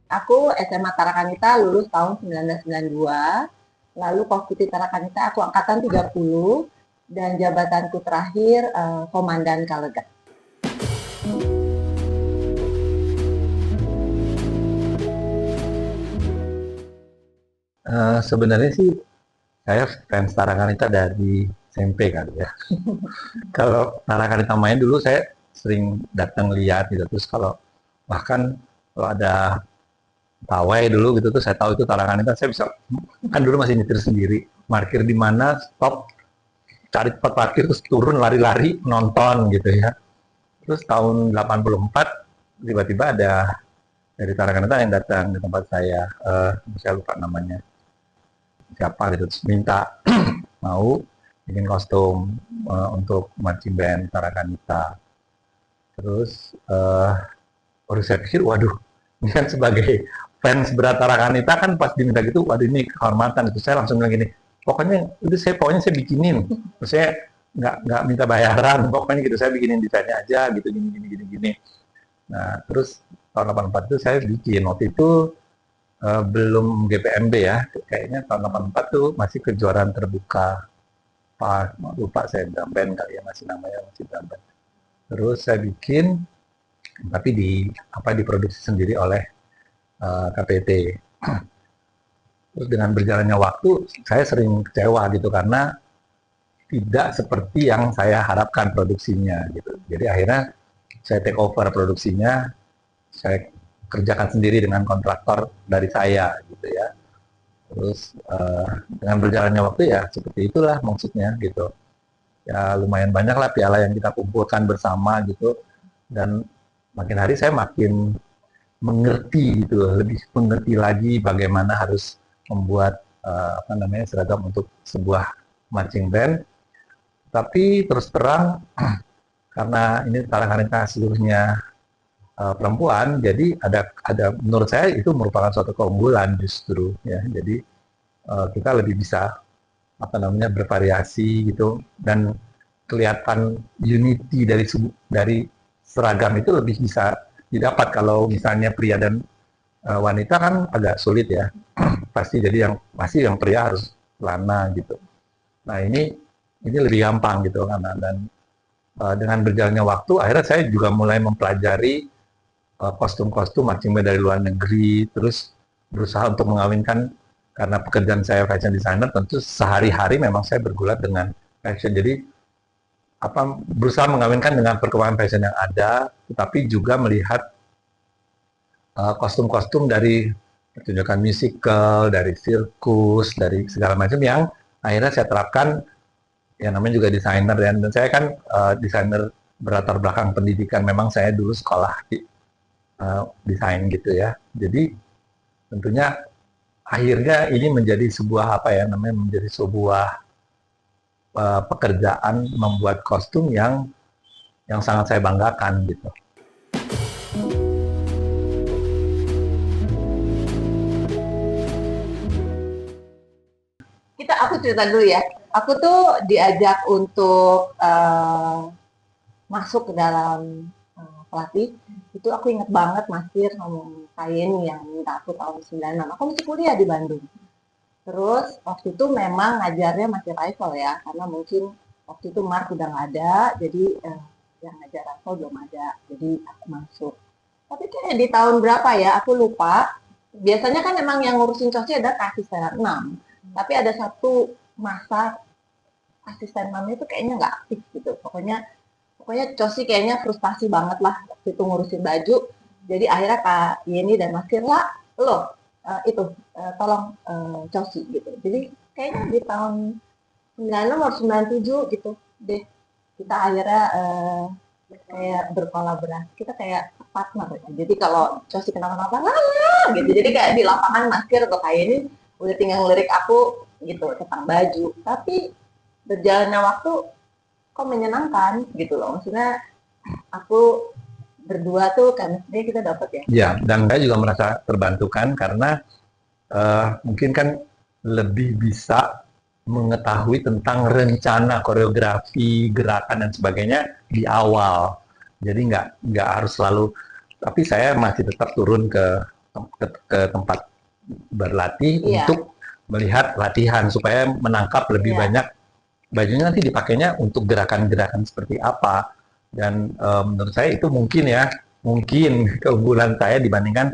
Aku SMA Tarakanita lulus tahun 1992, lalu Koskuti Tarakanita aku angkatan 30, dan jabatanku terakhir Komandan Kalegat. Sebenarnya sih saya fans Tarakanita dari SMP kali ya. Kalau Tarakanita main dulu saya sering datang lihat gitu. Terus kalau bahkan kalau ada pawai dulu gitu tuh saya tahu itu Tarakanita, saya bisa kan dulu masih nyetir sendiri, parkir di mana, stop, cari tempat parkir terus turun lari-lari nonton gitu ya. Terus tahun 84 tiba-tiba ada dari Tarakanita yang datang ke tempat saya lupa namanya siapa gitu, terus minta mau bikin kostum untuk marching band Tarakanita. Terus baru saya pikir, waduh, ini kan sebagai fans berat Tarakanita kan pas diminta gitu, waduh ini kehormatan. Itu saya langsung bilang gini, pokoknya saya bikinin. Terus saya nggak minta bayaran, pokoknya gitu saya bikinin desainnya aja gitu, gini. Nah terus tahun 84 itu saya bikin, waktu itu belum GPMB ya, kayaknya tahun 84 tuh masih kejuaraan terbuka. Pak, lupa saya drum band kali ya, masih namanya masih drum band. Terus saya bikin, tapi diproduksi sendiri oleh KPT. Terus dengan berjalannya waktu, saya sering kecewa gitu karena tidak seperti yang saya harapkan produksinya gitu. Jadi akhirnya saya take over produksinya, saya kerjakan sendiri dengan kontraktor dari saya gitu ya. Terus dengan berjalannya waktu ya seperti itulah maksudnya gitu. Ya lumayan banyak lah piala yang kita kumpulkan bersama gitu, dan makin hari saya makin mengerti gitu, lebih mengerti lagi bagaimana harus membuat seragam untuk sebuah marching band. Tapi terus terang karena ini Tarakanita seluruhnya perempuan, jadi ada menurut saya itu merupakan suatu keunggulan justru ya. Jadi kita lebih bisa bervariasi gitu, dan kelihatan unity dari seragam itu lebih bisa didapat. Kalau misalnya pria dan wanita kan agak sulit ya. Pasti yang pria harus celana gitu. Nah ini lebih gampang gitu kan. Dan dengan berjalannya waktu akhirnya saya juga mulai mempelajari kostum-kostum marching band dari luar negeri, terus berusaha untuk mengawinkan, karena pekerjaan saya fashion designer, tentu sehari-hari memang saya bergulat dengan fashion. Jadi berusaha mengawinkan dengan perkembangan fashion yang ada, tetapi juga melihat kostum-kostum dari pertunjukan musikal, dari sirkus, dari segala macam yang akhirnya saya terapkan. Ya namanya juga desainer, dan saya kan desainer berlatar belakang pendidikan, memang saya dulu sekolah di desain gitu ya. Jadi tentunya akhirnya ini menjadi sebuah menjadi sebuah pekerjaan membuat kostum yang sangat saya banggakan gitu. Aku cerita dulu ya. Aku tuh diajak untuk masuk ke dalam pelatih. Itu aku inget banget Masir ngomong kain yang minta aku tahun 96. Aku masih kuliah di Bandung. Terus waktu itu memang ngajarnya masih rival ya, karena mungkin waktu itu Mark udah nggak ada, jadi yang ngajar rival belum ada. Jadi aku masuk. Tapi kayak di tahun berapa ya, aku lupa. Biasanya kan emang yang ngurusin cosnya ada asisten 6. Tapi ada satu masa asisten 6 itu kayaknya nggak aktif gitu. Pokoknya Cosi kayaknya frustasi banget lah waktu itu ngurusin baju. Jadi akhirnya Kak Yeni dan Mas Kirla, tolong Cosi gitu. Jadi kayaknya di tahun 96 atau 97 gitu deh, kita akhirnya kayak berkolaborasi, kita kayak partner ya. Jadi kalau Cosi kenapa-napa gitu, jadi kayak di lapangan Mas Kir atau kayak ini udah tinggal ngelirik aku gitu tentang baju. Tapi berjalannya waktu kok menyenangkan gitu loh, maksudnya aku berdua tuh kan kita dapat ya. Ya, dan saya juga merasa terbantukan karena mungkin kan lebih bisa mengetahui tentang rencana koreografi, gerakan dan sebagainya di awal. Jadi nggak harus selalu, tapi saya masih tetap turun ke ke tempat berlatih Iya. untuk melihat latihan supaya menangkap lebih Iya. banyak bajunya nanti dipakainya untuk gerakan-gerakan seperti apa. Dan menurut saya itu mungkin keunggulan saya dibandingkan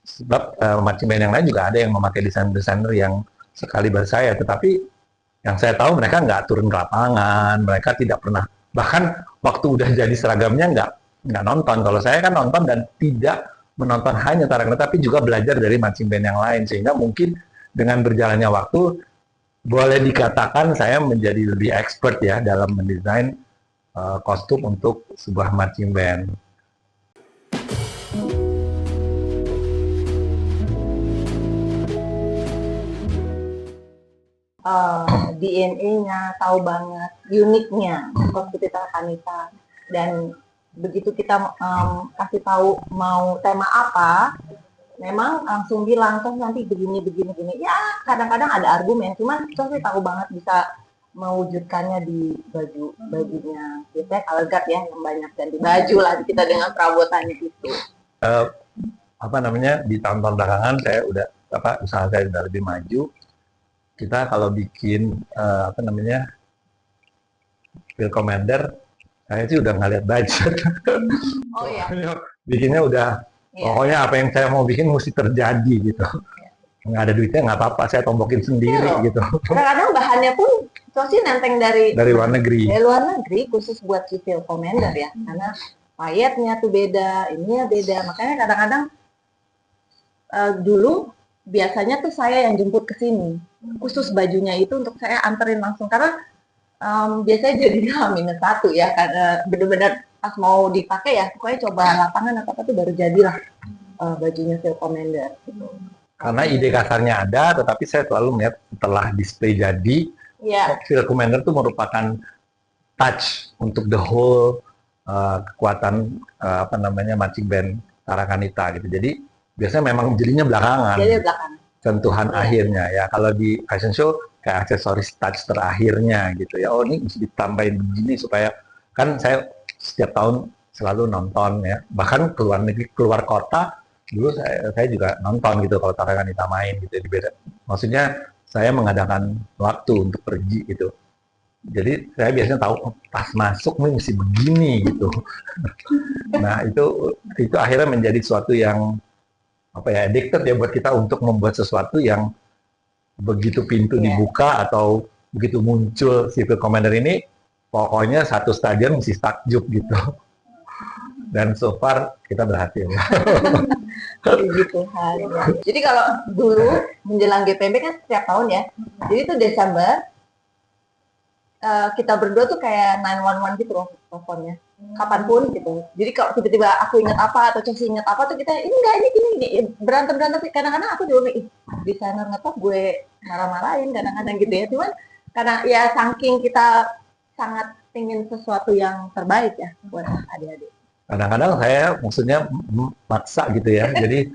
sebab marching band yang lain juga ada yang memakai desainer-desainer yang sekaliber saya, tetapi yang saya tahu mereka nggak turun ke lapangan, mereka tidak pernah, bahkan waktu udah jadi seragamnya nggak nonton. Kalau saya kan nonton dan tidak menonton hanya Tarakanita, tapi juga belajar dari marching band yang lain, sehingga mungkin dengan berjalannya waktu boleh dikatakan saya menjadi lebih expert ya dalam mendesain kostum untuk sebuah marching band. DNA-nya, tahu banget uniknya kostum Tarakanita, dan begitu kita kasih tahu mau tema apa, memang langsung bilang toh nanti begini. Ya kadang-kadang ada argumen, cuman toh saya tahu banget bisa mewujudkannya di bajunya. Biasanya Kalgak ya yang banyak ganti baju lah kita dengan perabotannya itu. Di tahun-tahun belakangan saya usaha saya udah lebih maju. Kita kalau bikin Field Commander, saya sih udah nggak lihat budget. Oh ya. Bikinnya udah pokoknya apa yang saya mau bikin mesti terjadi gitu. Nggak ada duitnya nggak apa-apa, saya tombokin sendiri gitu. Kadang-kadang bahannya pun soalnya nenteng dari luar negeri. Dari luar negeri khusus buat si Field Commander ya, karena payetnya tuh beda, ininya beda. Makanya kadang-kadang dulu biasanya tuh saya yang jemput ke sini, khusus bajunya itu untuk saya anterin langsung, karena biasanya jadi -1 ya, karena benar-benar pas mau dipakai ya, pokoknya coba lapangan atau apa tuh baru jadilah bajunya Field Commander. Gitu. Karena ide kasarnya ada, tetapi saya selalu melihat setelah display jadi, Field Commander itu merupakan touch untuk the whole kekuatan marching band Tarakanita gitu. Jadi biasanya memang jadinya belakangan. Sentuhan akhirnya ya. Kalau di fashion show kayak aksesoris touch terakhirnya gitu ya. Oh ini mesti ditambahin begini supaya, kan saya setiap tahun selalu nonton ya. Bahkan keluar negeri, keluar kota dulu saya juga nonton gitu kalau Tarakanita main gitu di beda. Maksudnya saya mengadakan waktu untuk pergi gitu. Jadi saya biasanya tahu pas masuk nih mesti begini gitu. Nah itu akhirnya menjadi sesuatu yang addicted ya buat kita untuk membuat sesuatu yang begitu pintu dibuka atau begitu muncul si Field Commander ini, pokoknya satu stadion mesti takjub gitu. Dan so far kita berhasil. Jadi kalau dulu menjelang GPB kan setiap tahun ya, jadi itu Desember kita berdua tuh kayak 911 gitu loh teleponnya, kapanpun gitu. Jadi kalau tiba-tiba aku ingat apa atau Chelsea ingat apa tuh kita ini gini berantem. Kadang-kadang aku juga desainer ngetop gue marah-marahin kadang-kadang gitu ya. Cuman karena ya saking kita sangat ingin sesuatu yang terbaik ya buat adik-adik. Kadang-kadang saya maksudnya maksa gitu ya. Jadi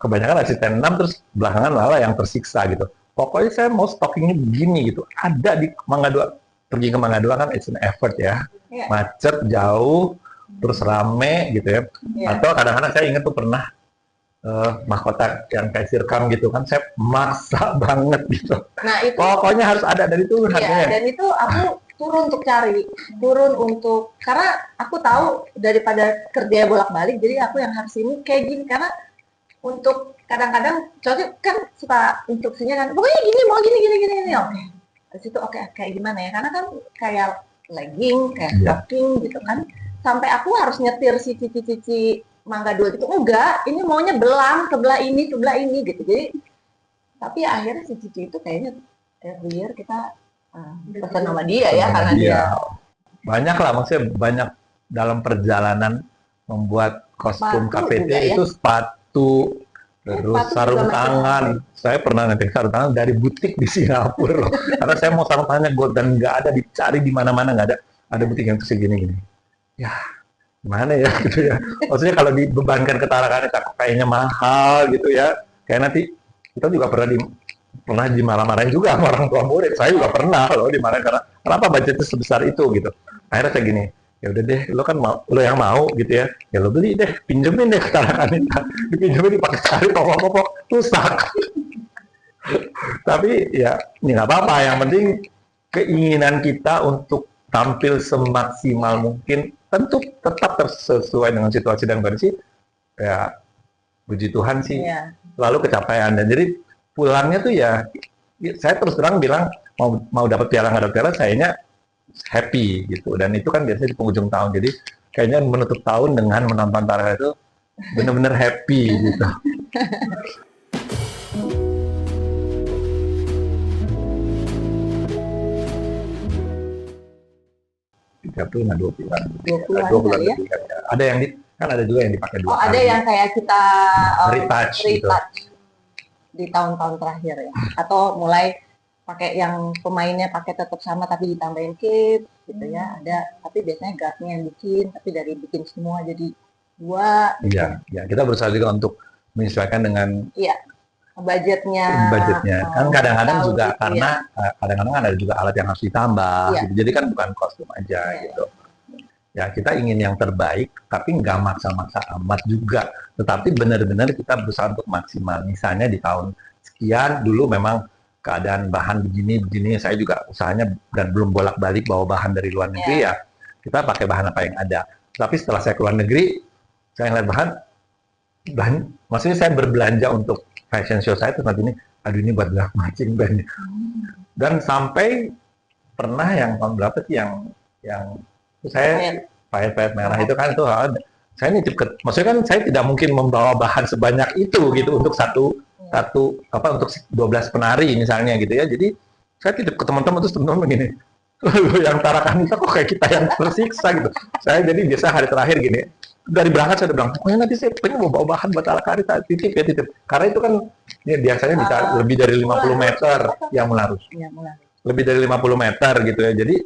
kebanyakan asisten 6 terus belakangan Lala yang tersiksa gitu. Pokoknya saya mau stockingnya begini gitu. Ada di Mangga 2, pergi ke Mangga 2 kan it's an effort ya. Macet, jauh, terus rame gitu ya. Atau kadang-kadang saya ingat tuh pernah mahkota yang kayak sirkam gitu kan, saya maksa banget gitu. Nah itu pokoknya harus ada dari itu harganya. Dan itu aku turun untuk karena aku tahu daripada kerja bolak-balik, jadi aku yang harus ini kayak gini, karena untuk kadang-kadang cocok kan suka instruksinya kan pokoknya gini, mau gini oke. Terus itu oke, kayak gimana ya, karena kan kayak legging, kayak stocking gitu kan, sampai aku harus nyetir si cici Mangga 2 gitu, enggak, ini maunya belang sebelah ini gitu. Jadi tapi akhirnya si cici itu kayaknya every year kita pesan sama dia ya, karena dia banyak lah, maksudnya banyak dalam perjalanan membuat kostum KPT itu sepatu, terus sarung tangan. Saya pernah ngetik sarung tangan dari butik di Singapura loh. Karena saya mau sarung tangannya gold dan nggak ada, dicari di mana-mana nggak ada. Ada butik yang segini-gini. Ya, gimana ya gitu ya. Maksudnya kalau dibebankan ke Tarakanita kayaknya mahal gitu ya. Kayak nanti kita juga pernah dimarah-marahin juga sama orang tua murid. Saya juga pernah loh dimarahin karena kenapa budgetnya sebesar itu gitu. Akhirnya saya gini, ya udah deh, lo yang mau gitu ya lo beli deh, pinjemin deh ke Tarakanita, dipinjemin dipakai sekali pokok-pokok rusak. Tapi ya nggak apa-apa, yang penting keinginan kita untuk tampil semaksimal mungkin tentu tetap sesuai dengan situasi dan kondisi, ya puji Tuhan sih Iya. selalu kecapaian. Dan jadi pulangnya tuh ya saya terus terang bilang mau dapat piala nggak dapat piala, sayanya happy gitu. Dan itu kan biasanya di penghujung tahun, jadi kayaknya menutup tahun dengan menonton Tarkam itu benar-benar happy gitu. 30 nggak 20-an. 20-an 20-an kali ya. lebih kan ya. Ada yang kan ada juga yang dipakai 2 Oh, kali. ada yang kayak kita Retouch gitu. di tahun-tahun terakhir ya. Atau mulai pakai yang pemainnya pakai tetap sama tapi ditambahin cape gitu ya. Ada, tapi biasanya guardnya yang bikin, tapi dari bikin semua jadi 2. Iya, ya kita berusaha juga untuk menyesuaikan dengan Iya. Budgetnya. Kan kadang-kadang juga gitu, karena kadang-kadang ada juga alat yang harus ditambah Iya. gitu. Jadi kan bukan kostum aja gitu. Ya kita ingin yang terbaik, tapi nggak maksa-maksa amat juga. Tetapi benar-benar kita berusaha untuk maksimal. Misalnya di tahun sekian dulu memang keadaan bahan begini, saya juga usahanya dan belum bolak-balik bawa bahan dari luar negeri ya. Kita pakai bahan apa yang ada. Tapi setelah saya keluar negeri, saya ngeliat bahan, maksudnya saya berbelanja untuk fashion show saya tuh nanti ini, aduh ini buat black matching band. Dan sampai pernah yang tahun berapa sih yang saya pahit merah itu kan itu saya nitip maksudnya kan saya tidak mungkin membawa bahan sebanyak itu gitu untuk satu untuk 12 penari misalnya gitu ya. Jadi saya titip ke teman-teman, terus teman-teman begini, yang Tarakanita kok kayak kita yang tersiksa gitu. Saya jadi biasa hari terakhir gini, dari berangkat saya udah bilang, pokoknya nanti saya pengen mau bawa bahan buat Tarakanita, titip. Karena itu kan ya, biasanya bisa lebih dari 50 meter yang melarus. Lebih dari 50 meter gitu ya. Jadi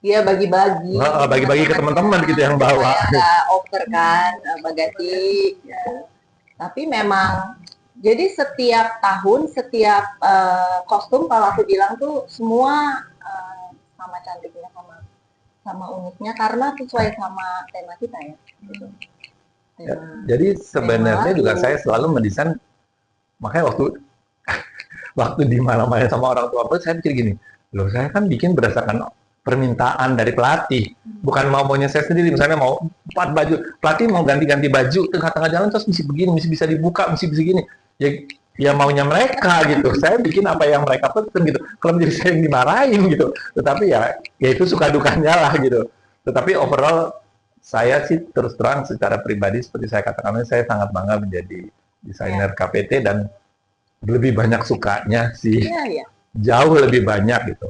iya, bagi-bagi. Bagi-bagi ke teman-teman gitu yang bawa. Nggak over kan, bagasi. Ya. Tapi memang, jadi setiap tahun, setiap kostum kalau aku bilang tuh semua sama cantiknya, sama uniknya karena sesuai sama tema kita ya. Gitu. Jadi sebenarnya juga saya selalu mendesain, makanya waktu dimarahin sama orang tua saya pikir gini, loh saya kan bikin berdasarkan permintaan dari pelatih, bukan maunya saya sendiri. Misalnya mau 4 baju, pelatih mau ganti-ganti baju tengah-tengah jalan terus mesti begini, mesti bisa dibuka, mesti bisa gini. Ya maunya mereka gitu. Saya bikin apa yang mereka pesen gitu. Kalau menjadi saya yang dimarahin gitu. Tetapi ya itu suka dukanya lah gitu. Tetapi overall saya sih terus terang secara pribadi seperti saya katakan, saya sangat bangga menjadi desainer KPT dan lebih banyak sukanya sih. Jauh lebih banyak gitu.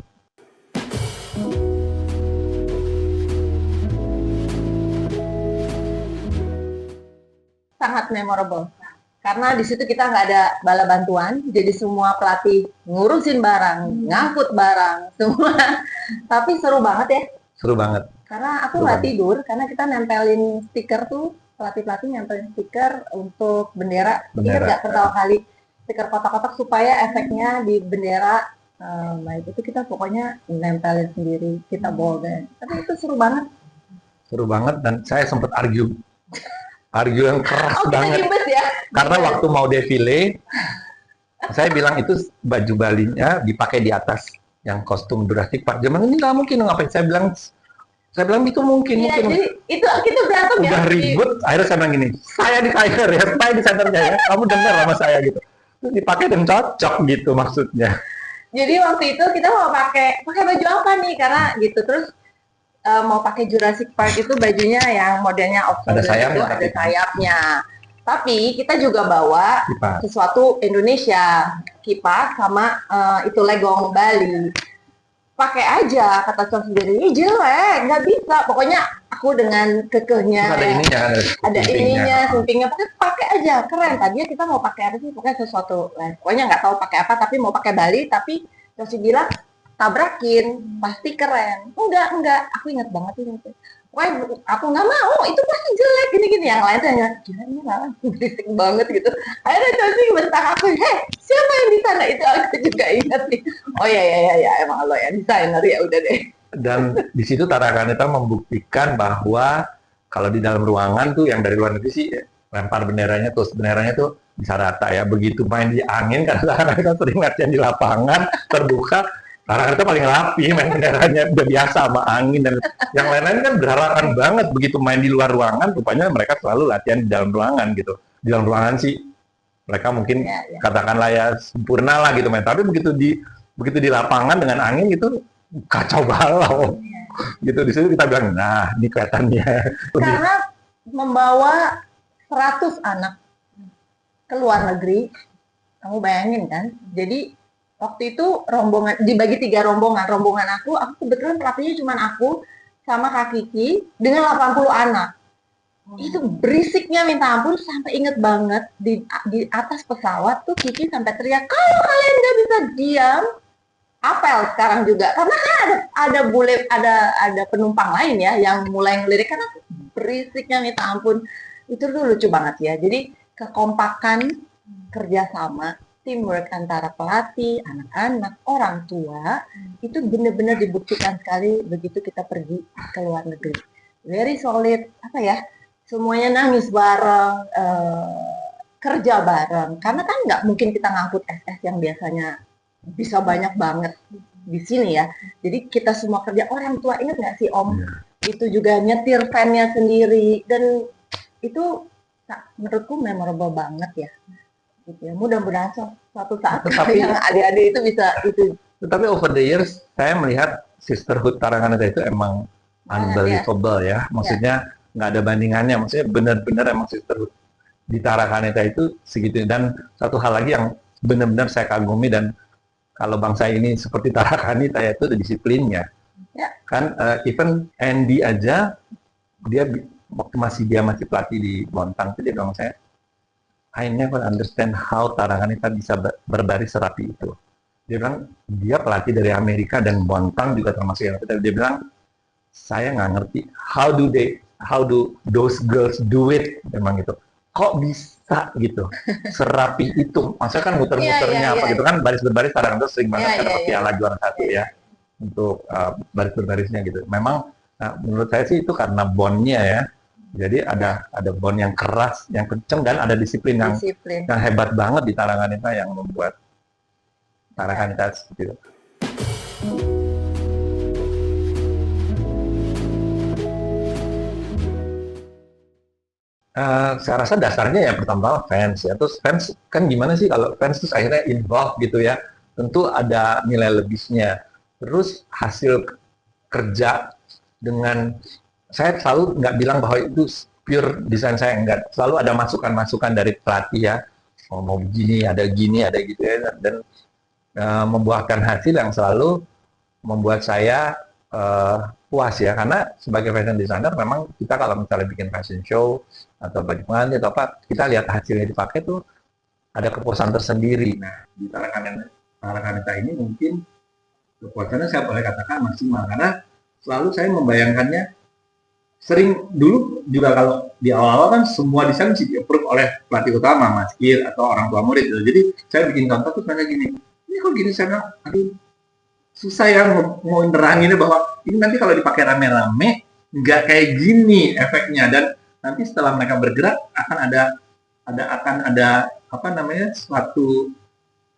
Sangat memorable karena di situ kita nggak ada bala bantuan, jadi semua pelatih ngurusin barang, ngangkut barang semua. Tapi seru banget ya. Seru banget. Karena aku nggak tidur karena kita nempelin stiker tuh, pelatih nempelin stiker untuk bendera. Ingat nggak pertama kali stiker kotak-kotak supaya efeknya di bendera. Nah itu kita pokoknya nempelin sendiri, kita bold. Tapi itu seru banget. Seru banget dan saya sempat argue yang keras banget. Ya? Karena waktu mau defile, saya bilang itu baju Balinya dipakai di atas yang kostum Jurassic Park. Zaman ini nggak mungkin, ngapain? Saya bilang itu mungkin. Jadi itu kita berantem udah ribut, akhirnya saya bilang gini, saya desainer ya, saya desainernya ya, kamu dengar sama saya gitu. Terus dipakai dan cocok gitu maksudnya. Jadi waktu itu kita mau pakai baju apa nih, karena gitu terus mau pakai Jurassic Park itu bajunya yang modelnya ada sayapnya, ada sayapnya. Tapi kita juga bawa sesuatu Indonesia, kipas sama itu legong Bali. Pakai aja, kata Cok sendiri, jelek, nggak bisa. Pokoknya aku dengan kekehnya, ada ininya, sampingnya, pakai aja, keren. Tadinya kita mau pakai apa sih? Pokoknya sesuatu, pokoknya nggak tahu pakai apa, tapi mau pakai Bali. Tapi Cok bilang tabrakin, pasti keren. Enggak, aku ingat banget ini. Wah, aku nggak mau, itu pasti jelek, gini-gini. Yang lain tuh hanya, gila ini malah berisik banget gitu. Akhirnya Chelsea bentak aku, siapa yang di sana? Itu aku juga ingat nih. Oh ya, emang lo ya desainer, ya udah deh. Dan di situ Tarakanita membuktikan bahwa kalau di dalam ruangan tuh yang dari luar negeri sih lempar benderanya tuh bisa rata ya. Begitu main di angin kan Tarakanita sering latihan di lapangan terbuka, Tarakanita paling rapi main benderanya, udah biasa sama angin, dan yang lain-lain kan berhalangan banget begitu main di luar ruangan. Rupanya mereka selalu latihan di dalam ruangan gitu. Di dalam ruangan sih mereka mungkin katakanlah ya sempurna lah gitu main, tapi begitu di lapangan dengan angin gitu kacau balau gitu. Di situ kita bilang, nah ini kelihatannya Karena membawa 100 anak ke luar negeri, kamu bayangin kan? Jadi waktu itu rombongan dibagi 3 rombongan aku kebetulan pelatihnya cuma aku sama Kak Kiki dengan 80 anak. Itu berisiknya minta ampun, sampai inget banget di atas pesawat tuh Kiki sampai teriak, kalau kalian nggak bisa diam, apel sekarang juga, karena kan ada penumpang lain ya yang mulai ngelirik karena berisiknya minta ampun. Itu tuh lucu banget ya. Jadi kekompakan, kerjasama, teamwork antara pelatih, anak-anak, orang tua itu benar-benar dibuktikan sekali begitu kita pergi ke luar negeri. Very solid, apa ya? Semuanya nangis bareng, kerja bareng. Karena kan nggak mungkin kita ngangkut SS yang biasanya bisa banyak banget di sini ya. Jadi kita semua kerja. Orang tua ingat nggak sih Om? Itu juga nyetir van-nya sendiri, dan itu menurutku memorable banget ya. Gitu ya. Mudah-mudahan suatu saat yang adik-adik itu bisa itu. Tetapi over the years saya melihat sisterhood Tarakanita itu emang unbelievable ya. Maksudnya nggak ada bandingannya. Maksudnya benar-benar emang sisterhood di Tarakanita itu segitu. Dan satu hal lagi yang benar-benar saya kagumi, dan kalau bangsa ini seperti Tarakanita ya, itu ada disiplinnya. Kan even Andy aja, waktu dia masih pelatih di Bontang, dia bilang saya, I never understand how Tarakanita bisa berbaris serapi itu. Dia bilang dia pelatih dari Amerika dan Bontang juga termasuk yang kita. Dia bilang saya nggak ngerti how do those girls do it, memang gitu. Kok bisa gitu serapi itu? Maksudnya kan muter-muternya gitu kan, baris berbaris Tarakanita sering banget kan dapat piala juara 1 ya untuk baris berbarisnya gitu. Memang menurut saya sih itu karena bondnya ya. Jadi ada bond yang keras, yang kenceng, dan ada disiplin yang hebat banget di Tarakanita yang membuat Tarakanita seperti itu. Saya rasa dasarnya ya pertama fans ya. Terus fans kan gimana sih kalau fans terus akhirnya involved gitu ya. Tentu ada nilai lebihnya. Terus hasil kerja dengan, saya selalu nggak bilang bahwa itu pure desain saya, enggak. Selalu ada masukan-masukan dari pelatih ya. Mau begini, ada gitu ya. Dan membuahkan hasil yang selalu membuat saya puas ya, karena sebagai fashion designer memang kita kalau misalnya bikin fashion show atau baju pengantin atau apa, kita lihat hasilnya dipakai tuh ada kepuasan tersendiri. Nah, di Tarakanita ini mungkin kepuasannya saya boleh katakan maksimal, karena selalu saya membayangkannya, sering dulu juga kalau di awal-awal kan semua desain di-approve oleh pelatih utama, Mas Kir, atau orang tua murid gitu. Jadi saya bikin contoh terus nanya gini, ini kok gini, saya bilang, aduh susah ya mau neranginnya bahwa ini nanti kalau dipakai rame-rame nggak kayak gini efeknya, dan nanti setelah mereka bergerak akan ada apa namanya, suatu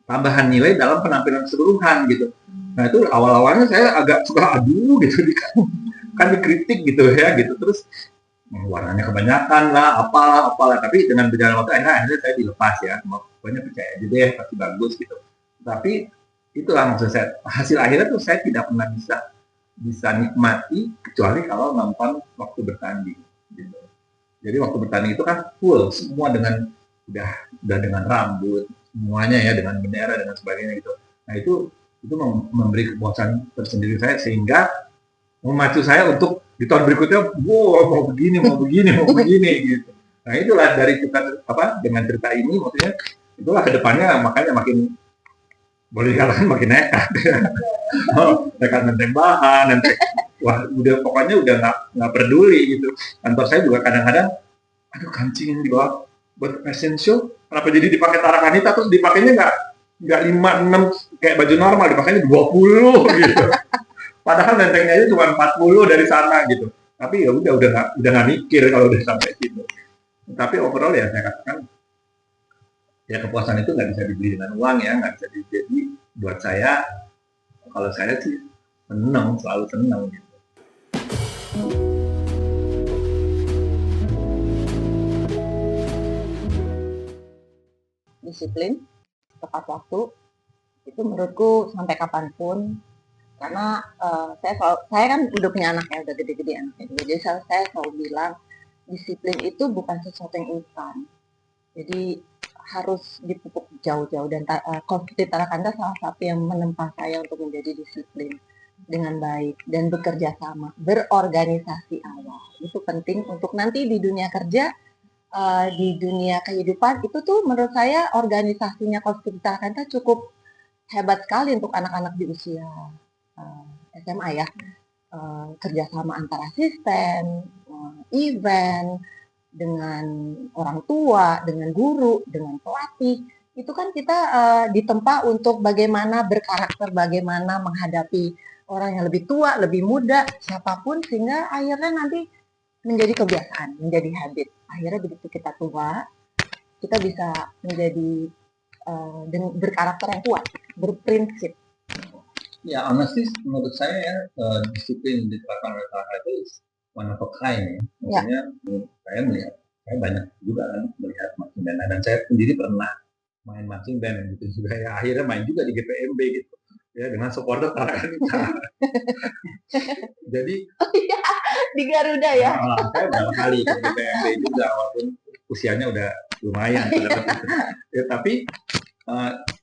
tambahan nilai dalam penampilan keseluruhan gitu. Nah itu awal-awalnya saya agak suka aduh gitu kan dikritik gitu ya gitu, terus warnanya kebanyakan lah apalah, tapi dengan berjalan waktu akhirnya saya dilepas ya, pokoknya percaya aja deh pasti bagus gitu. Tapi itulah maksud saya, hasil akhirnya tuh saya tidak pernah bisa nikmati kecuali kalau nonton waktu bertanding gitu. Jadi waktu bertanding itu kan full semua, dengan udah dengan rambut semuanya ya, dengan bendera dengan sebagainya gitu. Nah itu memberi kepuasan tersendiri saya, sehingga memacu saya untuk di tahun berikutnya mau begini gitu. Nah itulah dari kita dengan cerita ini, maksudnya itulah kedepannya makanya makin boleh dikatakan makin nekat nekat nenteng bahan, wah udah pokoknya udah nggak peduli gitu. Kantor saya juga kadang-kadang aduh kancing di bawah buat fashion show kenapa jadi dipakai Tarakanita, terus dipakainya nggak 5-6 kayak baju normal, dipakainya 20 gitu. Padahal mentengnya aja cuma 40 dari sana gitu. Tapi ya udah nggak mikir kalau udah sampai situ. Tapi overall ya saya katakan ya kepuasan itu nggak bisa dibeli dengan uang ya, nggak bisa dibeli. Jadi buat saya, kalau saya sih seneng, selalu seneng gitu. Disiplin, tepat waktu, itu menurutku sampai kapanpun. Karena saya kan udah punya anak ya, udah gede-gede anaknya. Jadi saya selalu bilang disiplin itu bukan sesuatu yang instan. Jadi harus dipupuk jauh-jauh, dan konflik Tarakanda salah satu yang menempa saya untuk menjadi disiplin dengan baik dan bekerja sama, berorganisasi awal. Itu penting untuk nanti di dunia kerja, di dunia kehidupan itu tuh menurut saya organisasinya konflik Tarakanda cukup hebat sekali untuk anak-anak di usia SMA ya. Kerjasama antara asisten, event, dengan orang tua, dengan guru, dengan pelatih, itu kan kita ditempa untuk bagaimana berkarakter, bagaimana menghadapi orang yang lebih tua, lebih muda, siapapun, sehingga akhirnya nanti menjadi kebiasaan, menjadi habit. Akhirnya begitu kita tua, kita bisa menjadi berkarakter yang kuat, berprinsip. Ya, honestly, menurut saya ya, disiplin di diterapkan oleh Tarakanda itu one of a kind ya. Maksudnya saya melihat, saya banyak juga kan melihat marching band. Dan saya sendiri pernah main marching band gitu juga ya. Akhirnya main juga di GPMB gitu. Ya, dengan supporter Tarakanda. Jadi di Garuda ya. saya berapa kali ke GPMB juga, walaupun usianya udah lumayan. Ya, tapi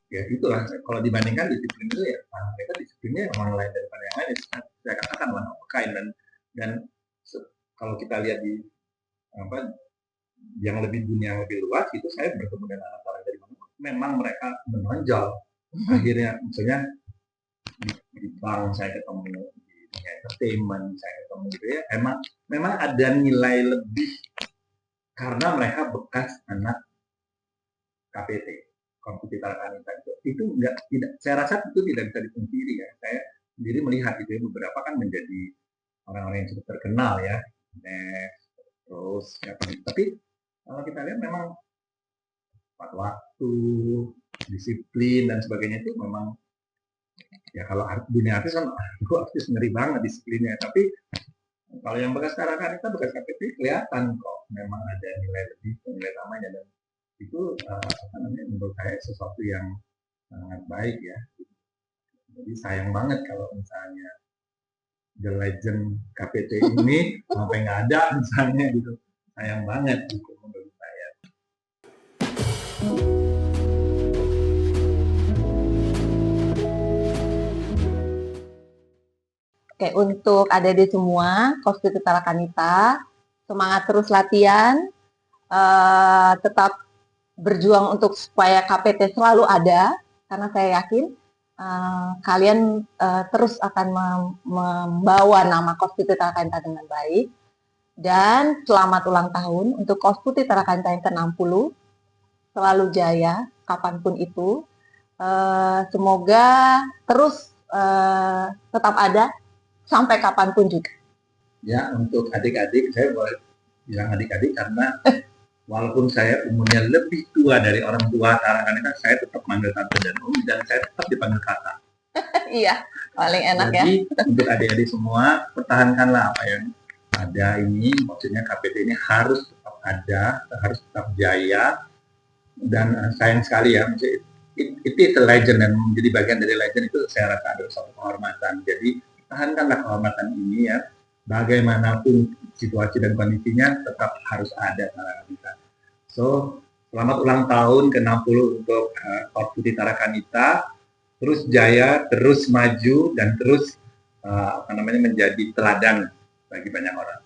ya itulah, kalau dibandingkan disiplin itu ya mereka disiplinnya memang lain daripada yang lain. Saya katakan one of a kind, dan kalau kita lihat di apa yang lebih dunia yang lebih luas itu, saya bertemu dengan anak-anak dari mana, memang mereka menonjol. Akhirnya misalnya di bank saya ketemu, di dunia entertainment saya ketemu gitu ya, memang ada nilai lebih karena mereka bekas anak KPT, Konflik Tarakanda. Itu tidak, saya rasa itu tidak bisa dipungkiri ya. Saya sendiri melihat itu ya, beberapa kan menjadi orang-orang yang cukup terkenal ya, terus ya, tapi kalau kita lihat memang tepat waktu, disiplin dan sebagainya itu memang ya, kalau dunia artis kan artis ngeri banget disiplinnya. Tapi kalau yang bekas Tarakanda, bekas KPT, kelihatan kok memang ada nilai lebih, nilai tamanya, dan itu menurut saya sesuatu yang sangat baik ya. Jadi sayang banget kalau misalnya The Legend KPT ini sampai nggak ada misalnya gitu. Sayang banget gitu menurut saya. Oke, untuk adik-adik semua, Konflik Tarakanda, semangat terus latihan, tetap berjuang untuk supaya KPT selalu ada, karena saya yakin kalian terus akan membawa nama Kos Putih Tarakanda dengan baik. Dan selamat ulang tahun untuk Kos Putih Tarakanda yang ke-60, selalu jaya kapanpun itu. Semoga terus tetap ada sampai kapanpun juga. Ya, untuk adik-adik, saya boleh bilang adik-adik karena walaupun saya umurnya lebih tua dari orang tua Tarakanda, saya tetap manggil tante dan om, dan saya tetap dipanggil kakak. Iya, paling enak. Jadi, ya. Untuk adik-adik semua, pertahankanlah apa yang ada ini. Maksudnya KPT ini harus tetap ada, harus tetap jaya. Dan sayang sekali ya, itu legend, dan menjadi bagian dari legend itu saya rasa ada suatu kehormatan. Jadi, pertahankanlah kehormatan ini ya. Bagaimanapun situasi dan kondisinya tetap harus ada Tarakanda. So, selamat ulang tahun ke-60 untuk Kos Putih Tarakanda. Terus jaya, terus maju, dan terus menjadi teladan bagi banyak orang.